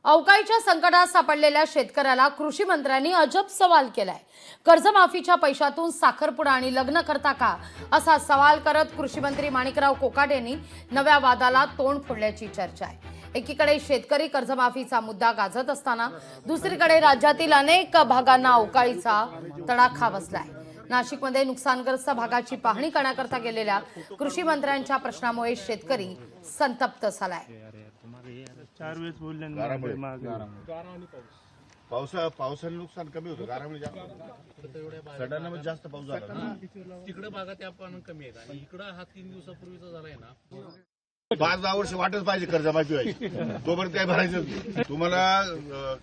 अवकाळीच्या संकटात सापडलेल्या शेतकऱ्याला कृषी मंत्र्यांनी अजब सवाल केलाय। कर्जमाफीच्या पैशातून साखरपुडा आणि लग्न करता का, असा सवाल करत कृषी मंत्री माणिकराव कोकाटे यांनी नव्या वादाला तोंड फोडल्याची चर्चा आहे। एकीकडे शेतकरी कर्जमाफीचा मुद्दा गाजत असताना दुसरीकडे राज्यातील अनेक भागांना अवकाळीचा तडाखा बसलाय। नाशिकमध्ये नुकसानग्रस्त भागाची पाहणी करण्याकरता गेलेल्या कृषी मंत्र्यांच्या प्रश्नामुळे शेतकरी संतप्त झालाय। 4 वेळेस बोलले पावसाने नुकसान कमी होतं, गारामुळे सडन जास्त पाऊस झाला ना, तिकडे भागात आपण कमी आहेत आणि इकडे हा 3 दिवसापूर्वीचा झालाय ना। 5-10 वर्ष वाटच पाहिजे कर्जमाफी व्हायची, तोपर्यंत काय भरायचं नाही। तुम्हाला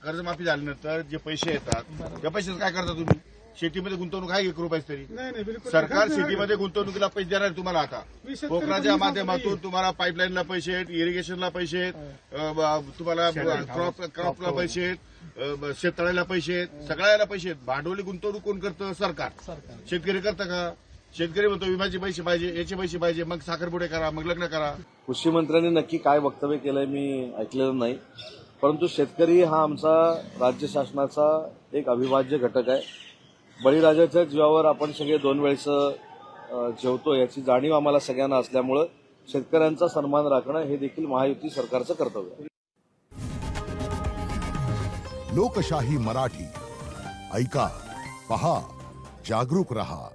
कर्जमाफी झाल्यानंतर जे पैसे येतात त्या पैशाचं काय करता तुम्ही? शेतीमध्ये गुंतवणूक आहे 1 रुपयाच तरी सरकार शेतीमध्ये गुंतवणुकीला पैसे देणार तुम्हाला। आता कोकणाच्या माध्यमातून तुम्हाला पाईपलाईनला पैसे आहेत, इरिगेशनला पैसे आहेत, तुम्हाला क्रॉपला पैसे आहेत, शेततळ्याला पैसे आहेत, सगळ्याला पैसे आहेत। भांडवली गुंतवणूक कोण करतं? सरकार। शेतकरी करतं का? शेतकरी म्हणतो विम्याचे पैसे पाहिजे, याचे पैसे पाहिजे, मग साखरपुडे करा, मग लग्न करा। कृषी मंत्र्यांनी नक्की काय वक्तव्य केलंय मी ऐकलेलं नाही, परंतु शेतकरी हा आमचा राज्य शासनाचा एक अविभाज्य घटक आहे। बळीराजाच्या जीवावर आपण सगळे 2 वेळेस जेवतो याची जाणीव आम्हाला सगळ्यांना असल्यामुळं शेतकऱ्यांचा सन्मान राखणं हे देखील महायुती सरकारचं कर्तव्य आहे। लोकशाही मराठी ऐका, पहा, जागरूक रहा।